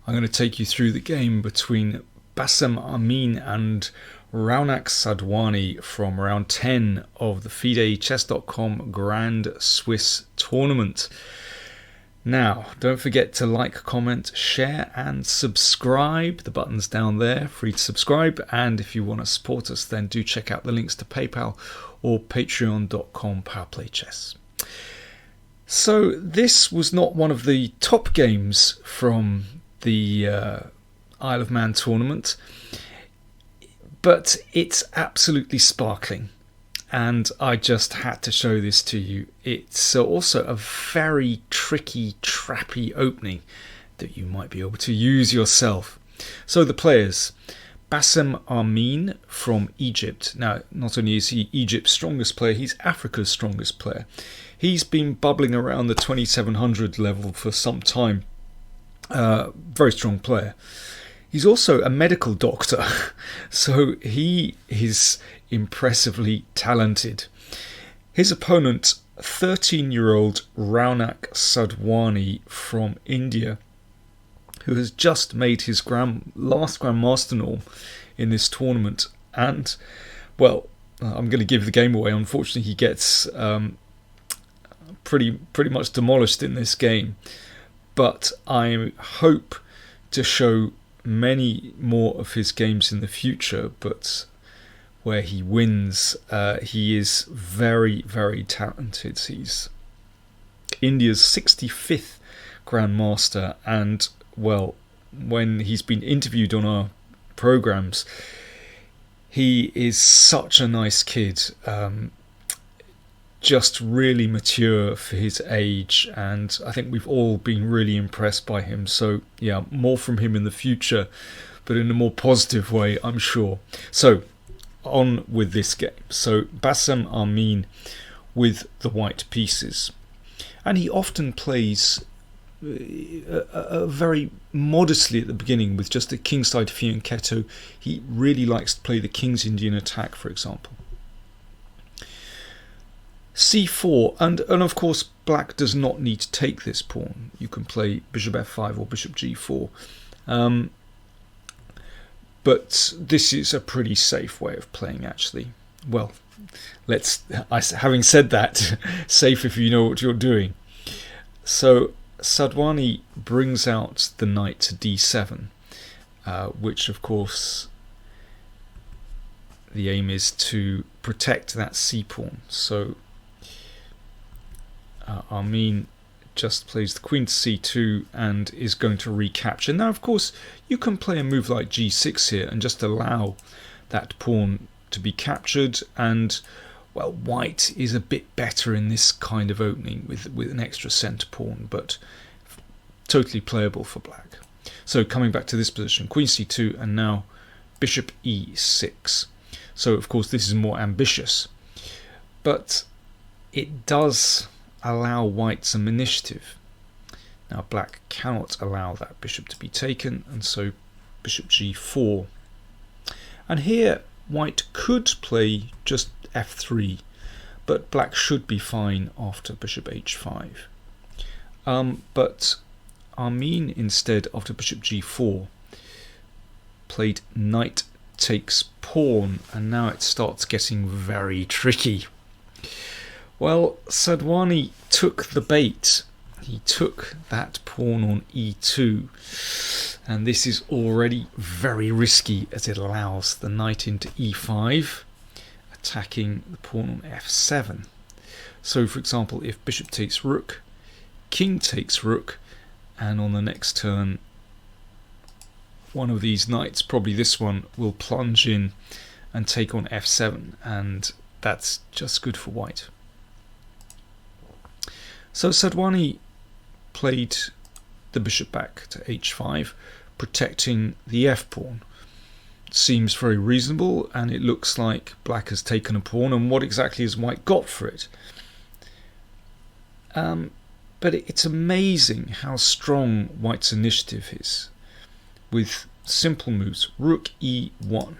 I'm going to take you through the game between Amin and Raunak Sadhwani from round 10 of the FIDE Chess.com Grand Swiss Tournament. Now, don't forget to like, comment, share and subscribe. The button's down there, free to subscribe. And if you want to support us, then do check out the links to PayPal or patreon.com PowerPlayChess. So this was not one of the top games from the Isle of Man tournament, but it's absolutely sparkling. And I just had to show this to you. It's also a very tricky, trappy opening that you might be able to use yourself. So the players, Amin from Egypt. Now, not only is he Egypt's strongest player, he's Africa's strongest player. He's been bubbling around the 2700 level for some time. Very strong player. He's also a medical doctor, so he is impressively talented. His opponent, 13-year-old Raunak Sadhwani from India, who has just made his last Grandmaster norm in this tournament. And, well, I'm going to give the game away. Unfortunately, he gets pretty much demolished in this game. But I hope to show many more of his games in the future, but where he wins, he is very, very talented. He's India's 65th Grandmaster, and, well, when he's been interviewed on our programs, he is such a nice kid. Just really mature for his age, and I think we've all been really impressed by him. So yeah, more from him in the future, but in a more positive way, I'm sure. So on with this game. So Amin with the white pieces, and he often plays very modestly at the beginning with just a kingside fianchetto. He really likes to play the King's Indian attack, for example. c4, and of course black does not need to take this pawn. You can play bishop f5 or bishop g4, but this is a pretty safe way of playing, actually. Well, having said that, safe if you know what you're doing. So Sadhwani brings out the knight to d7, which of course the aim is to protect that c-pawn. So Amin just plays the queen to c2 and is going to recapture. Now, of course, you can play a move like g6 here and just allow that pawn to be captured, and, well, white is a bit better in this kind of opening with an extra centre pawn, but totally playable for black. So coming back to this position, queen c2 and now bishop e6. So, of course, this is more ambitious, but it does allow white some initiative. Now black cannot allow that bishop to be taken, and so bishop g4. And here white could play just f3, but black should be fine after bishop h5. But Amin instead, after bishop g4, played knight takes pawn, and now it starts getting very tricky. Well, Sadhwani took the bait. He took that pawn on e2, and this is already very risky as it allows the knight into e5, attacking the pawn on f7. So, for example, if bishop takes rook, king takes rook, and on the next turn one of these knights, probably this one, will plunge in and take on f7, and that's just good for white. So Sadhwani played the bishop back to h5, protecting the f-pawn. Seems very reasonable, and it looks like black has taken a pawn, and what exactly has white got for it? But it's amazing how strong white's initiative is, with simple moves. Rook e1.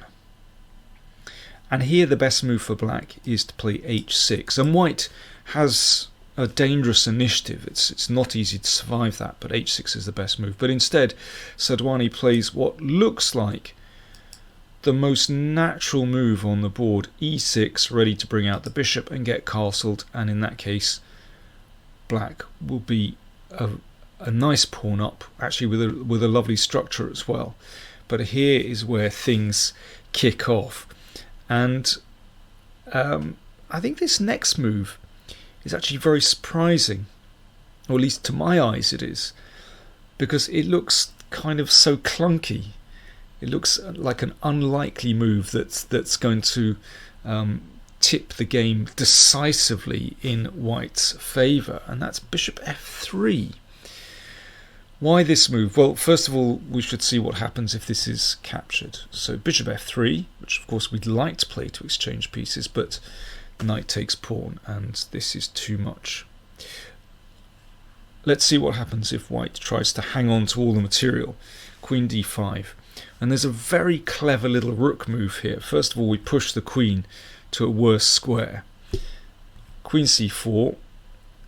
And here the best move for black is to play h6, and white has a dangerous initiative. It's not easy to survive that, but h6 is the best move. But instead, Sadhwani plays what looks like the most natural move on the board, e6, ready to bring out the bishop and get castled, and in that case black will be a nice pawn up, actually with a lovely structure as well. But here is where things kick off, and I think this next move is actually very surprising, or at least to my eyes it is, because it looks kind of so clunky. It looks like an unlikely move that's going to tip the game decisively in white's favour, and that's bishop f3. Why this move? Well, first of all, we should see what happens if this is captured. So bishop f3, which of course we'd like to play to exchange pieces, but knight takes pawn, and this is too much. Let's see what happens if white tries to hang on to all the material. Queen d5. And there's a very clever little rook move here. First of all, we push the queen to a worse square. Queen c4,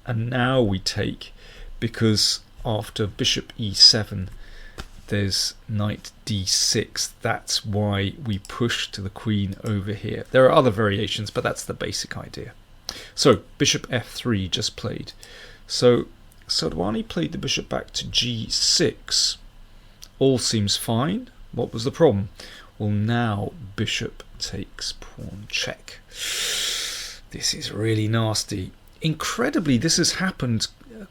and now we take, because after bishop e7 there's knight d6. That's why we push to the queen over here. There are other variations, but that's the basic idea. So bishop f3 just played. So Sadhwani played the bishop back to g6. All seems fine. What was the problem? Well, now bishop takes pawn check. This is really nasty. Incredibly, this has happened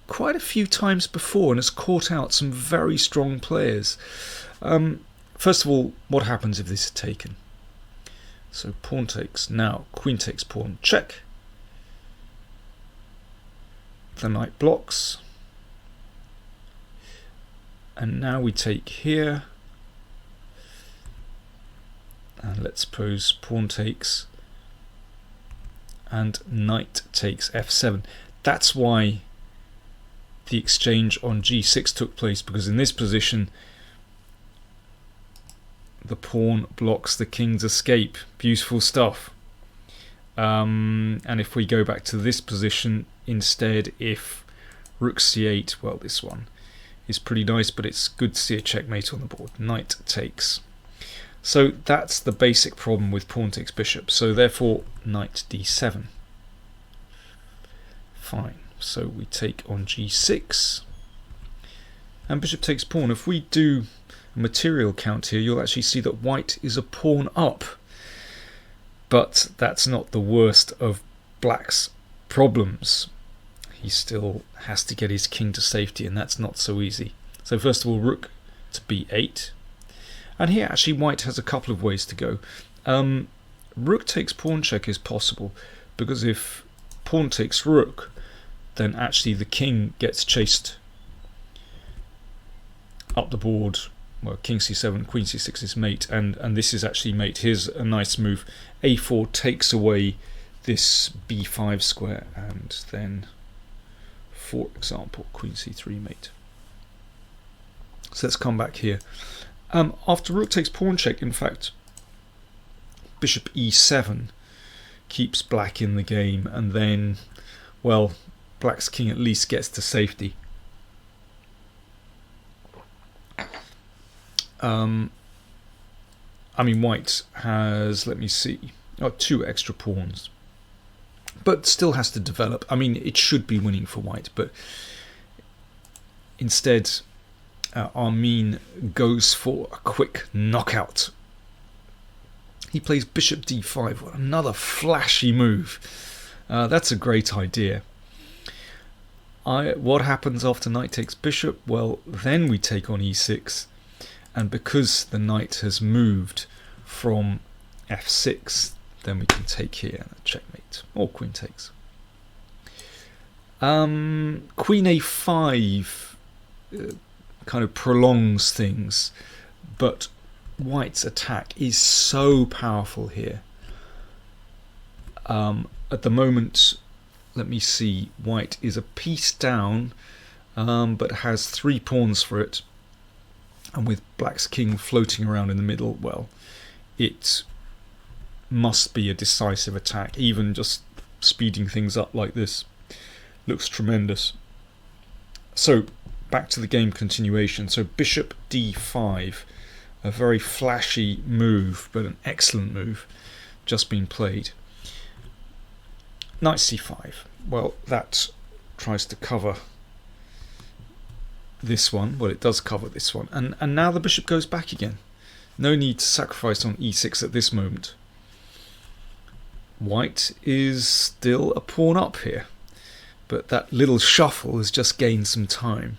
quite a few times before and has caught out some very strong players. First of all, what happens if this is taken? So pawn takes. Now queen takes pawn check. The knight blocks. And now we take here. And let's suppose pawn takes. And knight takes f7. That's why the exchange on g6 took place, because in this position the pawn blocks the king's escape. Beautiful stuff. And if we go back to this position instead, if rook c8, well, this one is pretty nice, but it's good to see a checkmate on the board. Knight takes. So that's the basic problem with pawn takes bishop. So therefore knight d7. Fine. So we take on g6 and bishop takes pawn. If we do a material count here, you'll actually see that white is a pawn up, but that's not the worst of black's problems. He still has to get his king to safety, and that's not so easy. So first of all, rook to b8, and here actually white has a couple of ways to go. Rook takes pawn check is possible, because if pawn takes rook, then actually the king gets chased up the board. Well, king c7, queen c6 is mate, and this is actually mate. Here's a nice move. a4 takes away this b5 square, and then, for example, queen c3 mate. So let's come back here. After rook takes pawn check, in fact, bishop e7 keeps black in the game, and then, well, black's king at least gets to safety. I mean, white has, let me see, two extra pawns, but still has to develop. I mean, it should be winning for white, but instead Amin goes for a quick knockout. He plays bishop d5. What another flashy move. That's a great idea. What happens after knight takes bishop? Well, then we take on e6, and because the knight has moved from f6, then we can take here, checkmate, or queen takes. Queen a5 kind of prolongs things, but white's attack is so powerful here. At the moment, let me see, white is a piece down, but has 3 pawns for it, and with black's king floating around in the middle, well, it must be a decisive attack, even just speeding things up like this. looks tremendous. So back to the game continuation. So bishop d5, a very flashy move, but an excellent move, just been played. Knight c5. Well, that tries to cover this one. Well, it does cover this one. And now the bishop goes back again. No need to sacrifice on e6 at this moment. White is still a pawn up here, but that little shuffle has just gained some time.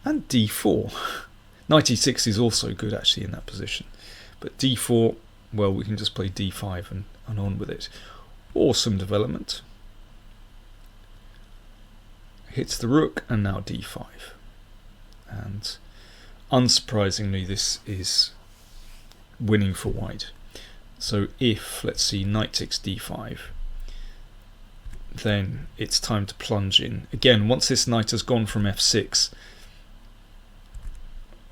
And d4. Knight e6 is also good actually in that position. But d4, well, we can just play d5 and on with it. Awesome development. Hits the rook, and now d5. And unsurprisingly, this is winning for white. So if, let's see, knight takes d5, then it's time to plunge in. Again, once this knight has gone from f6,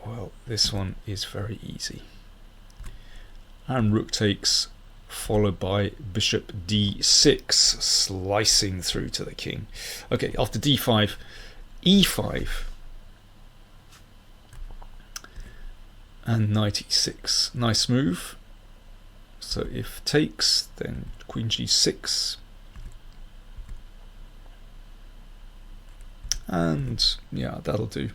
well, this one is very easy. And rook takes, followed by bishop d6, slicing through to the king. Okay, after d5, e5, and knight e6. Nice move. So if takes, then queen g6. And yeah, that'll do.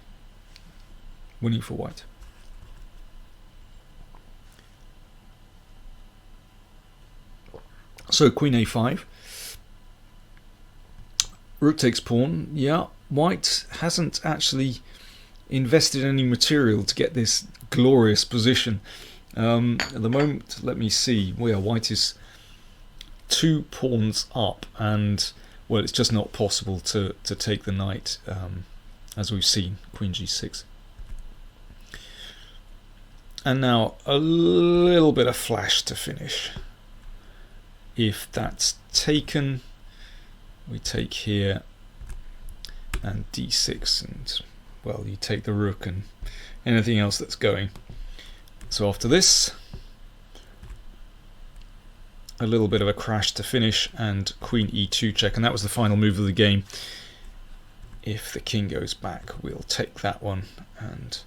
Winning for white. So queen a5. Rook takes pawn. Yeah, white hasn't actually invested any material to get this glorious position. At the moment, let me see. Well, yeah, white is 2 pawns up, and well, it's just not possible to take the knight, as we've seen. Queen g6. And now a little bit of flash to finish. If that's taken, we take here and d6, and well, you take the rook and anything else that's going. So after this, a little bit of a crash to finish, and queen e2 check, and that was the final move of the game. If the king goes back, we'll take that one, and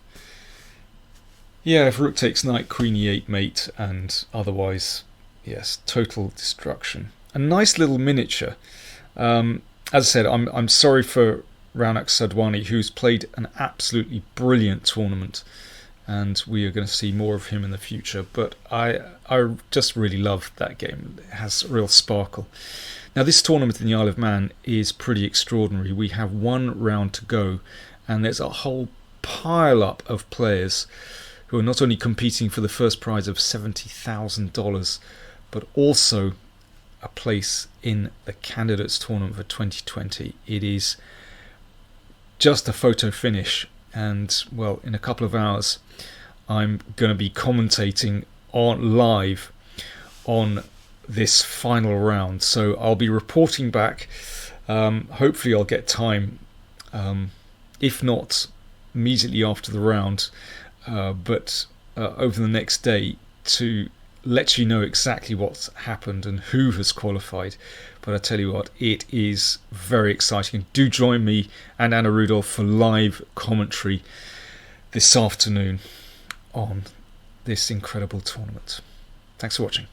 yeah, if rook takes knight, queen e8 mate, and otherwise, yes, total destruction. A nice little miniature. As I said, I'm sorry for Raunak Sadhwani, who's played an absolutely brilliant tournament, and we are going to see more of him in the future. But I just really loved that game. It has real sparkle. Now, this tournament in the Isle of Man is pretty extraordinary. We have 1 round to go, and there's a whole pile up of players who are not only competing for the first prize of $70,000, but also a place in the Candidates Tournament for 2020. It is just a photo finish, and well, in a couple of hours I'm going to be commentating live on this final round, so I'll be reporting back. Hopefully I'll get time, if not immediately after the round, but over the next day, to let you know exactly what's happened and who has qualified. But I tell you what, it is very exciting. Do join me and Anna Rudolph for live commentary this afternoon on this incredible tournament. Thanks for watching.